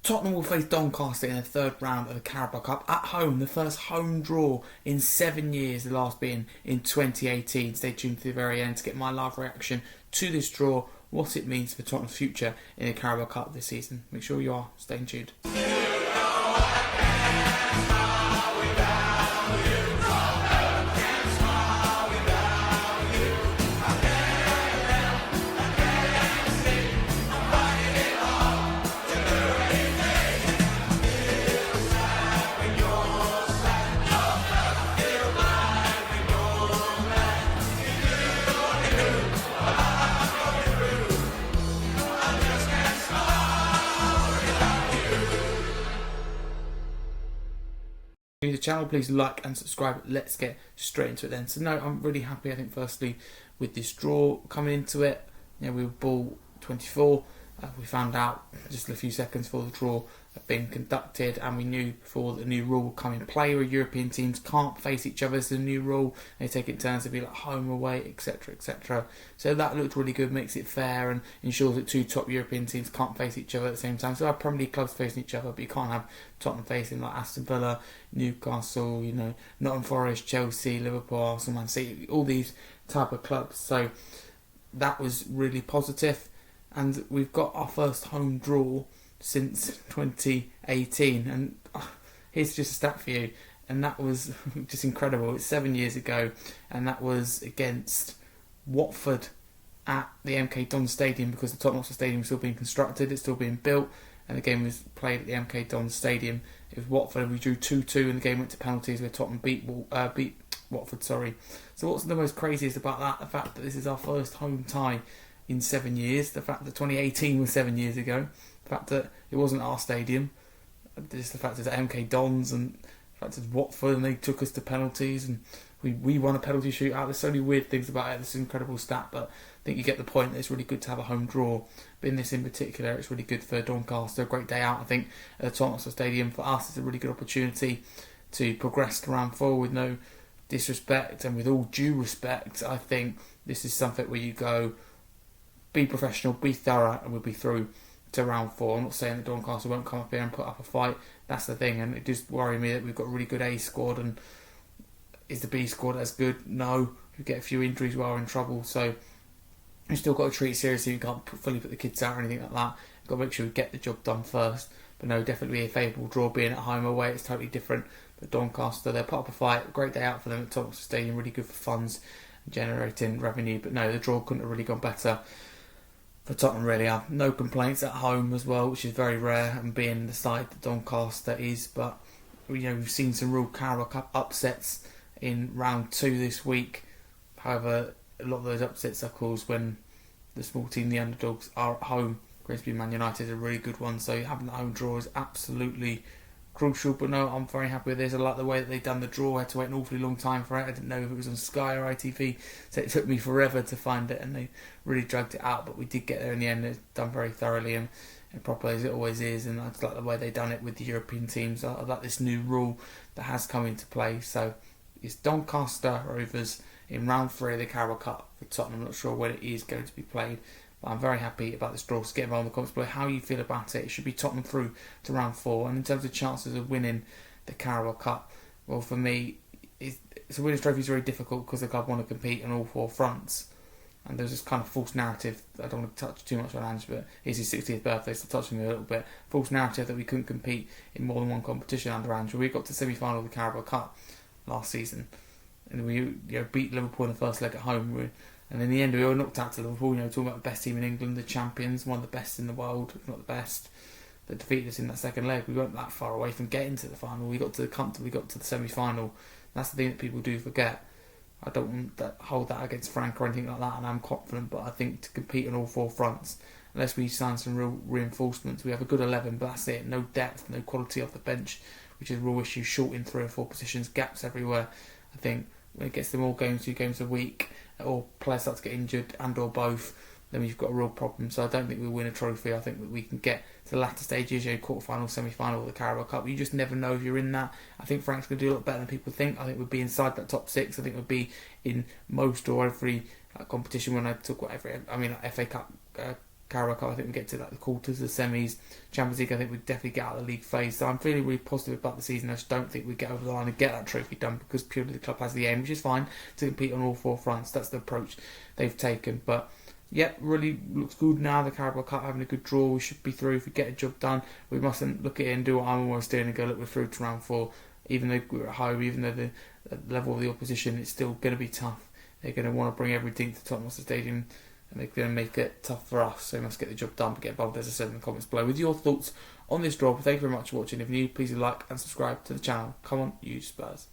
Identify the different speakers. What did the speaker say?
Speaker 1: Tottenham will face Doncaster in the third round of the Carabao Cup at home, the first home draw in 7 years, the last being in 2018. Stay tuned to the very end to get my live reaction to this draw, what it means for Tottenham's future in the Carabao Cup this season. Make sure you are staying tuned. The channel, please like and subscribe. Let's get straight into it then. So no, I'm really happy, I think, firstly with this draw coming into it. We were ball 24. We found out just a few seconds before the draw had been conducted, and we knew before the new rule would come in play where European teams can't face each other. It's the new rule. They take it turns to be like home, away, etc, etc. So that looked really good, makes it fair and ensures that two top European teams can't face each other at the same time. So our Premier League clubs facing each other, but you can't have Tottenham facing like Aston Villa, Newcastle, Nottingham Forest, Chelsea, Liverpool, Arsenal, Man City, all these type of clubs. So that was really positive. And we've got our first home draw since 2018. And here's just a stat for you. And that was just incredible. It's 7 years ago. And that was against Watford at the MK Dons Stadium, because the Tottenham Hotspur Stadium is still being constructed. It's still being built. And the game was played at the MK Dons Stadium. It was Watford. We drew 2-2 and the game went to penalties where Tottenham beat Watford. So what's the most craziest about that? The fact that this is our first home tie in 7 years, the fact that 2018 was 7 years ago, the fact that it wasn't our stadium, just the fact that it's MK Dons, and the fact that it's Watford and they took us to penalties and we won a penalty shootout. There's so many weird things about it. This is an incredible stat, but I think you get the point that it's really good to have a home draw. But in this in particular, it's really good for Doncaster. A great day out, I think, at the Tottenham Hotspur Stadium. For us, it's a really good opportunity to progress to round 4 with no disrespect and with all due respect. I think this is something where you go, be professional, be thorough, and we'll be through to round 4. I'm not saying that Doncaster won't come up here and put up a fight. That's the thing, and it does worry me that we've got a really good A squad, and is the B squad as good? No. We get a few injuries, we are in trouble, so we've still got to treat it seriously. We can't fully put the kids out or anything like that. We've got to make sure we get the job done first. But no, definitely a favourable draw. Being at home, away, it's totally different. But Doncaster, they'll put up a fight. Great day out for them at Tottenham Stadium, really good for funds and generating revenue. But no, the draw couldn't have really gone better for Tottenham, really. I have no complaints at home as well, which is very rare, and being the side that Doncaster is. But we've seen some real Carabao Cup upsets in round 2 this week. However, a lot of those upsets are caused when the small team, the underdogs, are at home. Grimsby Man United is a really good one, so having the home draw is absolutely crucial. But no, I'm very happy with this. I like the way that they've done the draw. I had to wait an awfully long time for it. I didn't know if it was on Sky or ITV, so it took me forever to find it, and they really dragged it out. But we did get there in the end. It's done very thoroughly and properly, as it always is, and I just like the way they've done it with the European teams. I like this new rule that has come into play. So it's Doncaster Rovers in round 3 of the Carabao Cup for Tottenham. I'm not sure when it is going to be played, but I'm very happy about this draw. So get involved in the comments below how you feel about it. It should be Tottenham through to round 4. And in terms of chances of winning the Carabao Cup, well, for me, it's a winner's trophy is very difficult because the club want to compete on all 4 fronts. And there's this kind of false narrative, I don't want to touch too much on Ange, but it's his 60th birthday, so touching me a little bit. False narrative that we couldn't compete in more than one competition under Ange. We got to the semi-final of the Carabao Cup last season, and we beat Liverpool in the first leg at home. And in the end, we were knocked out to Liverpool. Talking about the best team in England, the champions, one of the best in the world, if not the best, that defeated us in that second leg. We weren't that far away from getting to the final. We got to the semi-final. That's the thing that people do forget. I don't want to hold that against Frank or anything like that, and I'm confident. But I think to compete on all 4 fronts, unless we sign some real reinforcements, we have a good 11, but that's it. No depth, no quality off the bench, which is a real issue. Short in 3 or 4 positions, gaps everywhere. I think when it gets to more games, 2 games a week, or players start to get injured and or both, then we've got a real problem. So I don't think we'll win a trophy. I think that we can get to the latter stages, quarter-final, semi-final of the Carabao Cup. You just never know if you're in that. I think Frank's going to do a lot better than people think. I think we'll be inside that top 6. I think we'll be in most or every competition when I talk about FA Cup, Carabao Cup, I think we get to like the quarters, the semis. Champions League, I think we definitely get out of the league phase. So I'm feeling really positive about the season. I just don't think we get over the line and get that trophy done, because purely the club has the aim, which is fine, to compete on all four fronts. That's the approach they've taken. But yep, really looks good now. The Carabao Cup having a good draw. We should be through if we get a job done. We mustn't look at it and do what I'm almost doing and go, look, we're through to round 4. Even though we're at home, even though the level of the opposition, it's still going to be tough. They're going to want to bring everything to Tottenham Hotspur Stadium, and they're going to make it tough for us. So we must get the job done. But get involved, as I said, in the comments below with your thoughts on this draw. But thank you very much for watching. If you're new, please like and subscribe to the channel. Come on, you Spurs.